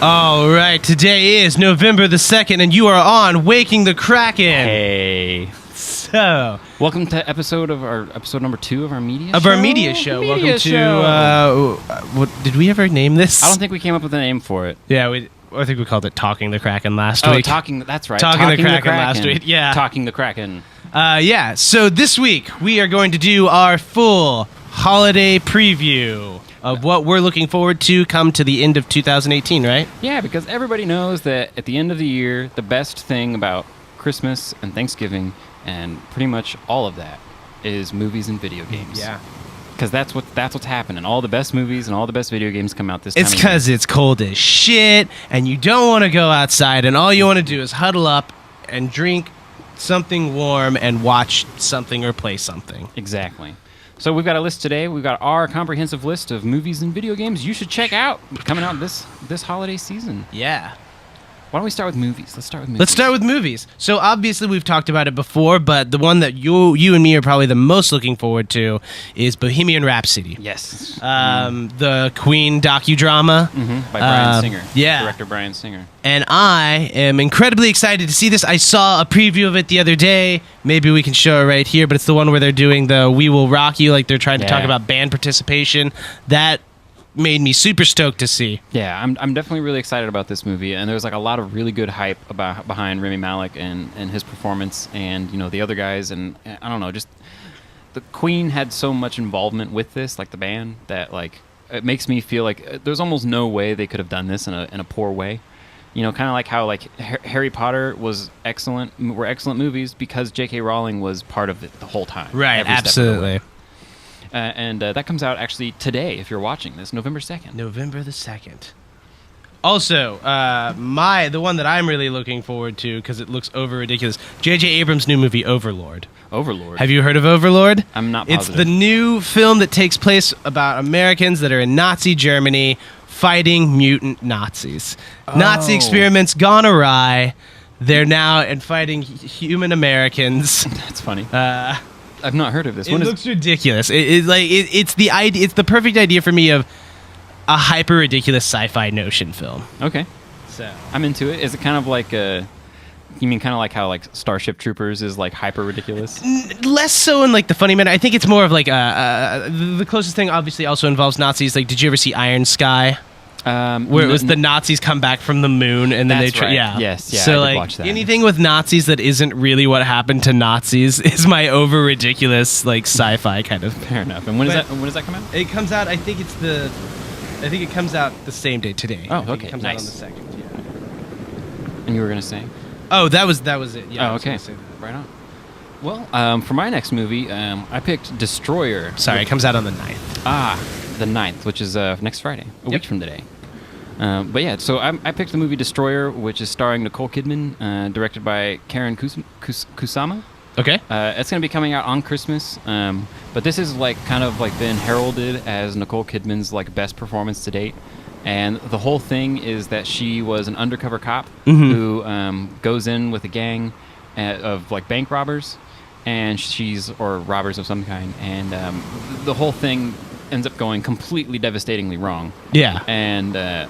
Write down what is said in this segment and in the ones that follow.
All right, today is November the 2nd, and you are on Waking the Kraken. Hey. So, welcome to episode number 2 of our media show. Welcome to, what, did we ever name this? I don't think we came up with a name for it. Yeah, I think we called it Talking the Kraken last week. That's right. Talking the Kraken last week, yeah. Talking the Kraken. Yeah, so this week we are going to do our full holiday preview of what we're looking forward to come to the end of 2018, right? Yeah, because everybody knows that at the end of the year, the best thing about Christmas and Thanksgiving and pretty much all of that is movies and video games. Yeah. Because that's what's happening. All the best movies and all the best video games come out this time. It's because it's cold as shit, and you don't want to go outside, and all you want to do is huddle up and drink something warm and watch something or play something. Exactly. So we've got a list today. We've got our comprehensive list of movies and video games you should check out coming out this holiday season. Yeah. Why don't we start with movies? Let's start with movies. So obviously we've talked about it before, but the one that you and me are probably the most looking forward to is Bohemian Rhapsody. Yes. The Queen docudrama. By Bryan Singer. Yeah. Director Bryan Singer. And I am incredibly excited to see this. I saw a preview of it the other day. Maybe we can show it right here, but it's the one where they're doing the We Will Rock You, like they're trying to talk about band participation. That made me super stoked to see. Yeah, I'm definitely really excited about this movie, and there's like a lot of really good hype behind Rami Malek and his performance, and the other guys, and I don't know, just the Queen had so much involvement with this, like the band, that like it makes me feel like there's almost no way they could have done this in a poor way. Kind of like how like Harry Potter were excellent movies because J.K. Rowling was part of it the whole time. Right, absolutely. And that comes out actually today, if you're watching this, November 2nd. November the 2nd. Also, the one that I'm really looking forward to, because it looks over ridiculous, J.J. Abrams' new movie, Overlord. Overlord? Have you heard of Overlord? I'm not positive. It's the new film that takes place about Americans that are in Nazi Germany fighting mutant Nazis. Oh. Nazi experiments gone awry. They're now fighting human Americans. That's funny. I've not heard of this. It looks ridiculous. It's the idea. It's the perfect idea for me of a hyper ridiculous sci-fi notion film. Okay, so I'm into it. Is it kind of like you mean kind of like how like Starship Troopers is like hyper ridiculous? Less so in like the funny manner. I think it's more of like the closest thing. Obviously, also involves Nazis. Like, did you ever see Iron Sky? Where it was the Nazis come back from the moon and then right. Yeah. Yes, yeah. So I did like watch that. Anything with Nazis that isn't really what happened to Nazis is my over ridiculous like sci-fi kind of. Fair enough. And when does that come out? It comes out. I think it comes out the same day today. Oh, okay. It comes nice. out on the 2nd. Yeah. And you were gonna say? Oh, that was it. Yeah. Oh, okay. Right on. Well, for my next movie, I picked Destroyer. Sorry, it comes out on the 9th. The 9th, which is next Friday, a week from today. But yeah, so I picked the movie Destroyer, which is starring Nicole Kidman, directed by Karen Kusama. Okay. It's going to be coming out on Christmas, but this is like kind of like been heralded as Nicole Kidman's like best performance to date. And the whole thing is that she was an undercover cop who goes in with a gang of like bank robbers, and or robbers of some kind, and the whole thing ends up going completely devastatingly wrong. Yeah. And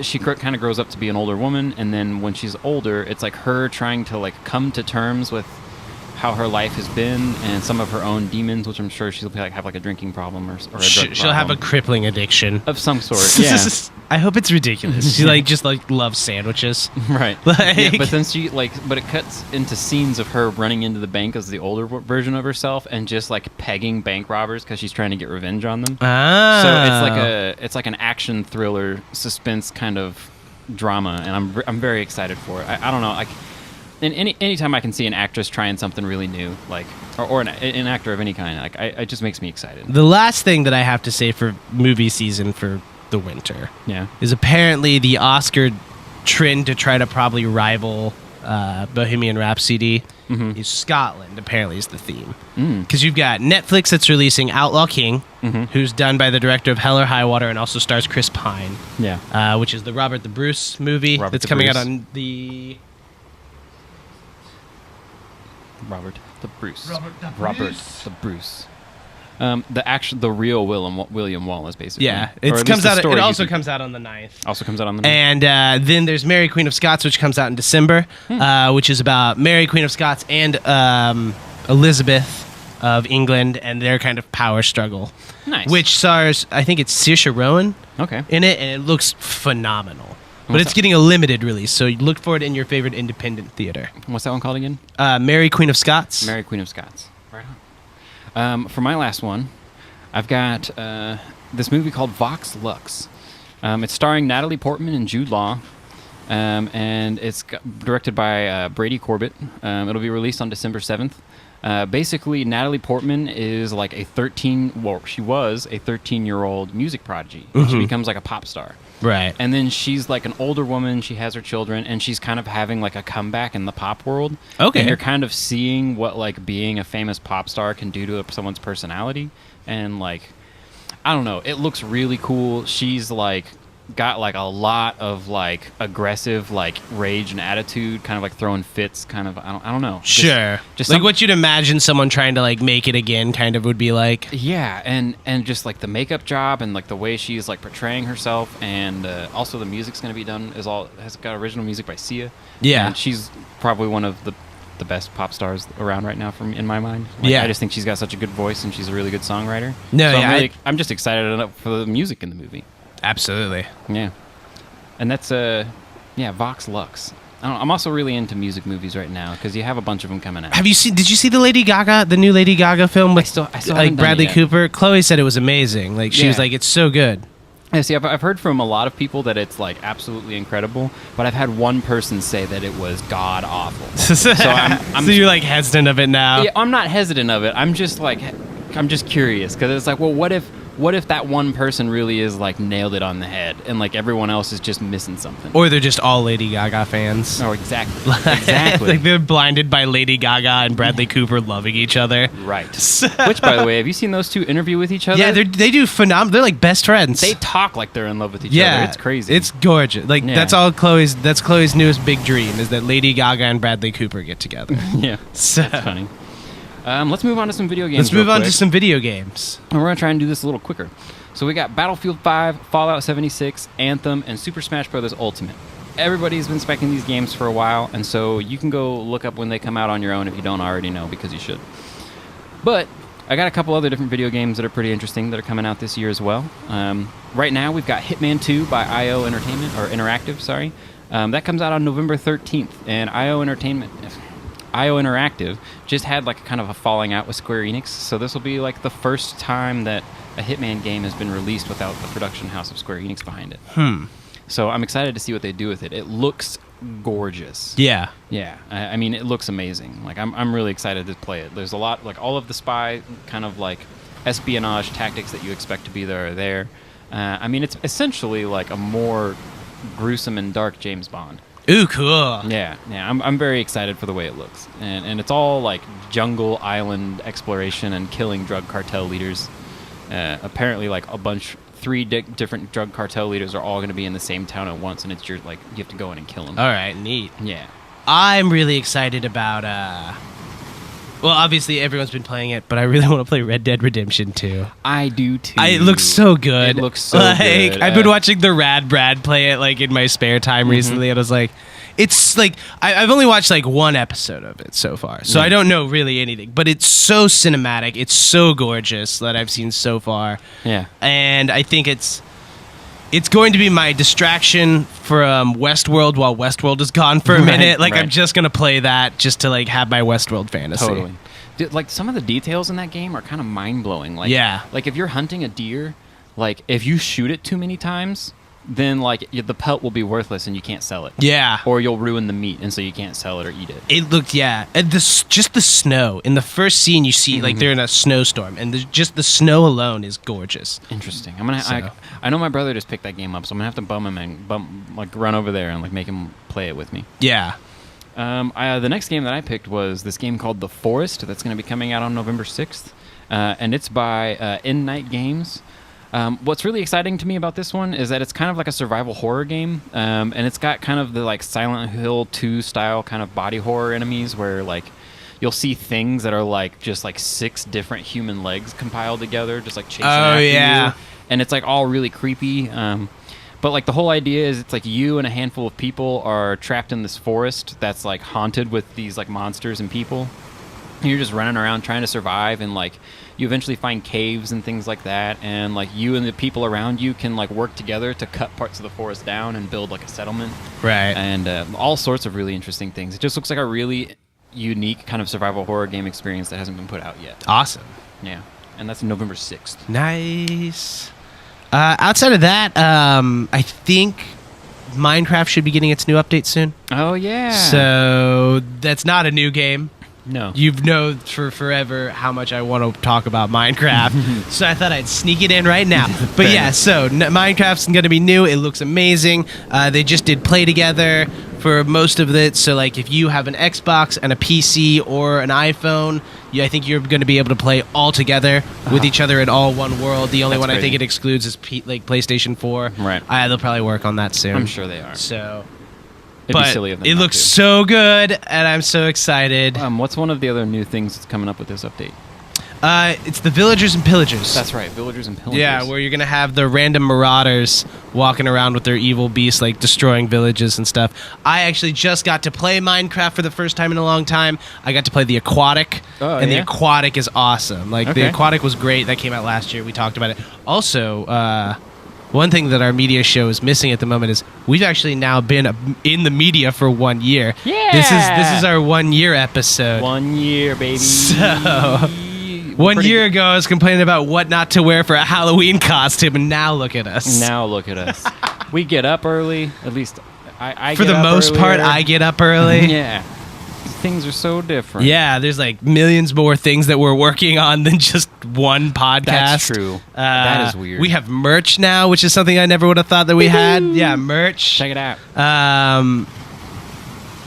she kind of grows up to be an older woman, and then when she's older, it's like her trying to like come to terms with how her life has been and some of her own demons, which I'm sure she'll have like a drinking problem or a drug problem. She'll have a crippling addiction of some sort. Yeah. I hope it's ridiculous. She just loves sandwiches. Right. Yeah, but then but it cuts into scenes of her running into the bank as the older version of herself and just like pegging bank robbers because she's trying to get revenge on them. So it's like an action thriller suspense kind of drama, and I'm very excited for it. I don't know, like. And anytime I can see an actress trying something really new, like, or an actor of any kind, like, it just makes me excited. The last thing that I have to say for movie season for the winter, is apparently the Oscar trend to try to probably rival Bohemian Rhapsody is Scotland. Apparently, is the theme because you've got Netflix that's releasing Outlaw King, who's done by the director of Hell or High Water and also stars Chris Pine, which is the Robert the Bruce movie that's coming out on the. Robert the Bruce. The real William Wallace, basically. Yeah, it also comes out on the 9th. Also comes out on the 9th. And then there's Mary Queen of Scots, which comes out in December, which is about Mary Queen of Scots and Elizabeth of England and their kind of power struggle. Nice. Which stars, I think it's Saoirse Ronan in it, and it looks phenomenal. But it's getting a limited release, so you look for it in your favorite independent theater. What's that one called again? Mary Queen of Scots. Mary Queen of Scots. Right on. For my last one, I've got this movie called Vox Lux. It's starring Natalie Portman and Jude Law, and it's directed by Brady Corbett. It'll be released on December 7th. Basically, Natalie Portman is like she was a 13-year-old music prodigy. Mm-hmm. She becomes like a pop star. Right. And then she's like an older woman. She has her children, and she's kind of having like a comeback in the pop world. Okay. And you're kind of seeing what like being a famous pop star can do to someone's personality. And like, I don't know. It looks really cool. She's like got like a lot of like aggressive like rage and attitude, kind of like throwing fits, kind of I don't know. Sure. Just like what you'd imagine someone trying to like make it again kind of would be like. Yeah, and just like the makeup job and like the way she's like portraying herself, and also the music's going to be done has got original music by Sia. Yeah. And she's probably one of the best pop stars around right now in my mind. Like, yeah. I just think she's got such a good voice, and she's a really good songwriter. No, so yeah. I'm just excited for the music in the movie. Absolutely. Yeah. And that's Vox Lux. I'm also really into music movies right now because you have a bunch of them coming out. Did you see the new Lady Gaga film with I still like Bradley Cooper? Chloe said it was amazing. Like she was like, it's so good. Yeah, see, I've heard from a lot of people that it's like absolutely incredible, but I've had one person say that it was god awful. So so you're like hesitant of it now? Yeah, I'm not hesitant of it. I'm just curious because it's like, well, what if that one person really is like nailed it on the head and like everyone else is just missing something? Or they're just all Lady Gaga fans. Oh, exactly. Exactly. Like they're blinded by Lady Gaga and Bradley Cooper loving each other. Right. Which, by the way, have you seen those two interview with each other? Yeah, they do phenomenal. They're like best friends. They talk like they're in love with each other. It's crazy. It's gorgeous. Like that's Chloe's newest big dream is that Lady Gaga and Bradley Cooper get together. Yeah. So. That's funny. Let's move on to some video games. Let's move on to some video games. And we're going to try and do this a little quicker. So we got Battlefield 5, Fallout 76, Anthem, and Super Smash Bros. Ultimate. Everybody's been speccing these games for a while, and so you can go look up when they come out on your own if you don't already know, because you should. But I got a couple other different video games that are pretty interesting that are coming out this year as well. Right now we've got Hitman 2 by IO Interactive, sorry. That comes out on November 13th, and IO Interactive just had like kind of a falling out with Square Enix, so this will be like the first time that a Hitman game has been released without the production house of Square Enix behind it. So I'm excited to see what they do with it. It looks gorgeous. Yeah. Yeah. I mean, it looks amazing. Like I'm really excited to play it. There's a lot, like all of the spy kind of like espionage tactics that you expect to be there are there. I mean, it's essentially like a more gruesome and dark James Bond. Ooh, cool. Yeah. I'm very excited for the way it looks, and it's all like jungle island exploration and killing drug cartel leaders. Apparently, like three different drug cartel leaders are all going to be in the same town at once, and it's you have to go in and kill them. All right, neat. Yeah. I'm really excited about. Well, obviously everyone's been playing it, but I really want to play Red Dead Redemption 2. I do too. It looks so good. It looks so good. I've been watching the Rad Brad play it like in my spare time recently, and I was like, it's like I've only watched like one episode of it so far, so I don't know really anything. But it's so cinematic, it's so gorgeous that I've seen so far. Yeah, and I think it's going to be my distraction from Westworld while Westworld is gone for a minute. Like I'm just gonna play that just to like have my Westworld fantasy. Totally. Dude, like some of the details in that game are kind of mind blowing. Like like if you're hunting a deer, like if you shoot it too many times, then like the pelt will be worthless and you can't sell it. Yeah. Or you'll ruin the meat, and so you can't sell it or eat it. It looked and just the snow in the first scene you see like they're in a snowstorm, and just the snow alone is gorgeous. Interesting. I know my brother just picked that game up, so I'm gonna have to bum him and run over there and like make him play it with me. Yeah. The next game that I picked was this game called The Forest that's going to be coming out on November 6th, and it's by In Night Games. What's really exciting to me about this one is that it's kind of like a survival horror game, and it's got kind of the like Silent Hill 2 style kind of body horror enemies where like you'll see things that are like just like 6 different human legs compiled together, just like chasing after you. And it's like all really creepy. But like the whole idea is it's like you and a handful of people are trapped in this forest that's like haunted with these like monsters and people. And you're just running around trying to survive, and like you eventually find caves and things like that, and like you and the people around you can like work together to cut parts of the forest down and build like a settlement. Right. And all sorts of really interesting things. It just looks like a really unique kind of survival horror game experience that hasn't been put out yet. Awesome. Yeah. And that's November 6th. Nice. Outside of that, I think Minecraft should be getting its new update soon. Oh, yeah. So that's not a new game. No. You've known for forever how much I want to talk about Minecraft. So I thought I'd sneak it in right now. But yeah, so Minecraft's going to be new. It looks amazing. They just did Play Together for most of it. So like if you have an Xbox and a PC or an iPhone, I think you're going to be able to play all together with each other in all one world. The only one I think it excludes is like PlayStation 4. Right. They'll probably work on that soon. I'm sure they are. So... It'd be silly of them it looks so good, and I'm so excited. What's one of the other new things that's coming up with this update? It's the Villagers and Pillagers. That's right, Villagers and Pillagers. Yeah, where you're going to have the random marauders walking around with their evil beasts, like destroying villages and stuff. I actually just got to play Minecraft for the first time in a long time. I got to play the Aquatic, and the Aquatic is awesome. Like, the Aquatic was great. That came out last year. We talked about it. Also, one thing that our media show is missing at the moment is we've actually now been in the media for 1 year. Yeah. This is our 1 year episode. 1 year, baby. So 1 year ago, I was complaining about what not to wear for a Halloween costume, and now look at us. We get up early. At least I for get the up most earlier. part, I get up early. Yeah. Things are so different. Yeah, there's like millions more things that we're working on than just one podcast. That's true. That is weird. We have merch now, which is something I never would have thought that we had. Yeah, merch. Check it out.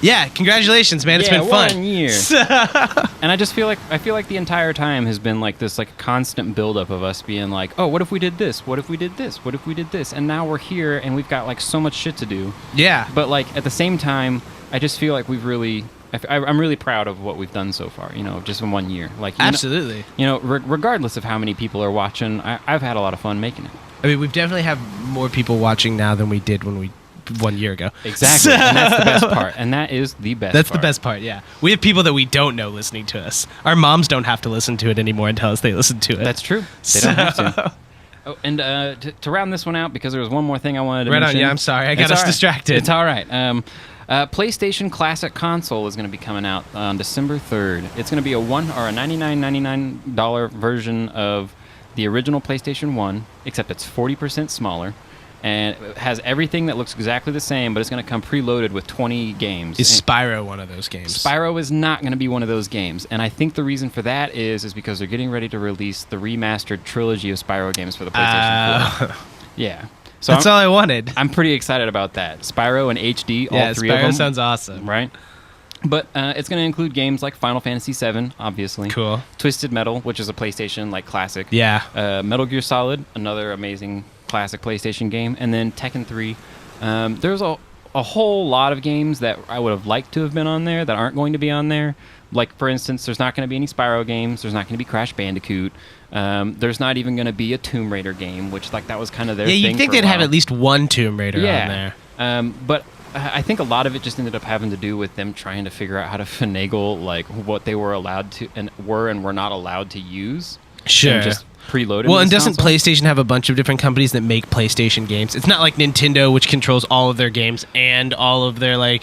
Yeah, congratulations, man. It's been fun. 1 year. And I feel like the entire time has been like this like constant buildup of us being like, oh, what if we did this? What if we did this? What if we did this? And now we're here and we've got like so much shit to do. Yeah. But like at the same time, I just feel like we've really... I'm really proud of what we've done so far, just in 1 year. Like, absolutely. Regardless of how many people are watching, I've had a lot of fun making it. I mean, we've definitely have more people watching now than we did when we 1 year ago. Exactly. And that's the best part. And that is the best part. That's the best part, yeah. We have people that we don't know listening to us. Our moms don't have to listen to it anymore and tell us they listen to it. That's true. They don't have to. Oh, and to round this one out, because there was one more thing I wanted to mention. Right on, yeah, I'm sorry. I got us distracted. It's all right. PlayStation Classic Console is going to be coming out on December 3rd. It's going to be a $99.99 version of the original PlayStation 1, except it's 40% smaller, and it has everything that looks exactly the same, but it's going to come preloaded with 20 games. Is Spyro one of those games? Spyro is not going to be one of those games, and I think the reason for that is because they're getting ready to release the remastered trilogy of Spyro games for the PlayStation 4. Yeah. So that's all I wanted. I'm pretty excited about that. Spyro and HD, all three of them. Spyro sounds awesome. Right? But it's going to include games like Final Fantasy VII, obviously. Cool. Twisted Metal, which is a PlayStation classic. Yeah. Metal Gear Solid, another amazing classic PlayStation game. And then Tekken 3. There's a whole lot of games that I would have liked to have been on there that aren't going to be on there. Like, for instance, there's not going to be any Spyro games. There's not going to be Crash Bandicoot. There's not even going to be a Tomb Raider game, which that was kind of their thing. Yeah, you'd think they'd have at least one Tomb Raider on there. But I think a lot of it just ended up having to do with them trying to figure out how to finagle what they were allowed to and were not allowed to use. Sure. And just preloaded. Well, and doesn't PlayStation have a bunch of different companies that make PlayStation games? It's not like Nintendo, which controls all of their games and all of their like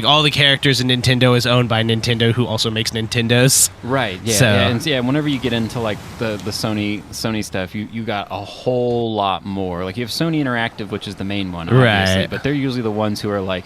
all the characters in Nintendo is owned by Nintendo, who also makes Nintendos. Right. Yeah. And whenever you get into the Sony stuff, you got a whole lot more. Like you have Sony Interactive, which is the main one, obviously, right? But they're usually the ones who are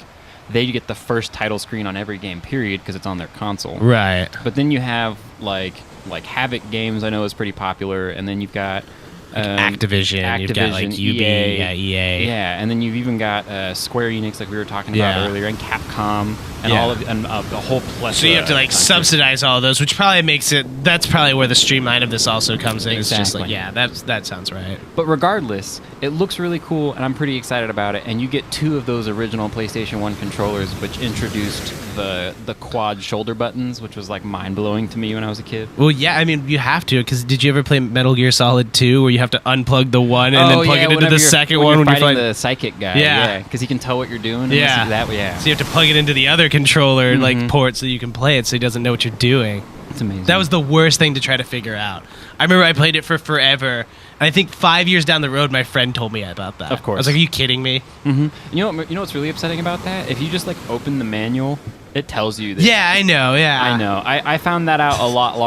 they get the first title screen on every game, period, because it's on their console. Right. But then you have like Havoc Games, I know is pretty popular, and then you've got Activision, you've got like EA. Yeah, and then you've even got Square Enix, like we were talking about earlier, and Capcom. and a whole plethora. So you have to like subsidize all of those, which probably makes it. That's probably where the streamline of this also comes in. Exactly. It's just like, that sounds right. But regardless, it looks really cool, and I'm pretty excited about it. And you get 2 of those original PlayStation 1 controllers, which introduced the quad shoulder buttons, which was like mind blowing to me when I was a kid. Well, yeah, I mean, you have to, because did you ever play Metal Gear Solid 2, where you have to unplug the one and then plug it into the second one when you're fighting the psychic guy? Yeah, because he can tell what you're doing. So you have to plug it into the other controller like port so you can play it, so he doesn't know what you're doing. It's amazing. That was the worst thing to try to figure out. I remember I played it for forever, and I think 5 years down the road, my friend told me about that. Of course. I was like, "Are you kidding me?" Mm-hmm. You know what's really upsetting about that? If you just like open the manual, it tells you that. Yeah, I know. Yeah, I know. I found that out a lot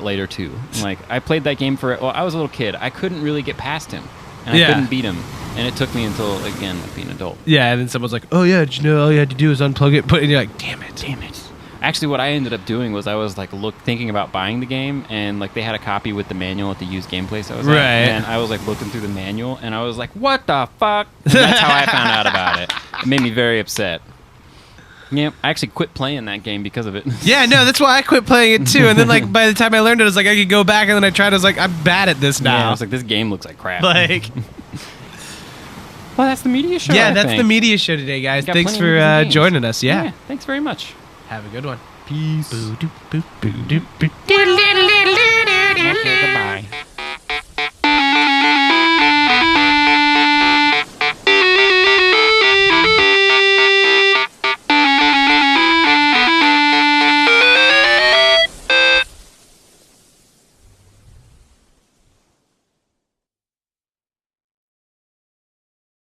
later too. Like I played that game I was a little kid. I couldn't really get past him, and I couldn't beat him. And it took me until, again, being an adult. Yeah, and then someone's like, "Oh yeah, did you know all you had to do was unplug it?" And you're like, "Damn it." Actually, what I ended up doing was I was like thinking about buying the game, and like they had a copy with the manual at the used game place I was at, and I was like looking through the manual, and I was like, "What the fuck?" And that's how I found out about it. It made me very upset. Yeah, I actually quit playing that game because of it. Yeah, no, that's why I quit playing it too. And then like by the time I learned it, I was like, I could go back, and then I tried. I was like, I'm bad at this now. Yeah, I was like, this game looks like crap. Like. Well, that's the media show. Yeah, that's the media show today, guys. Thanks for joining us. Yeah, thanks very much. Have a good one. Peace. Okay, goodbye.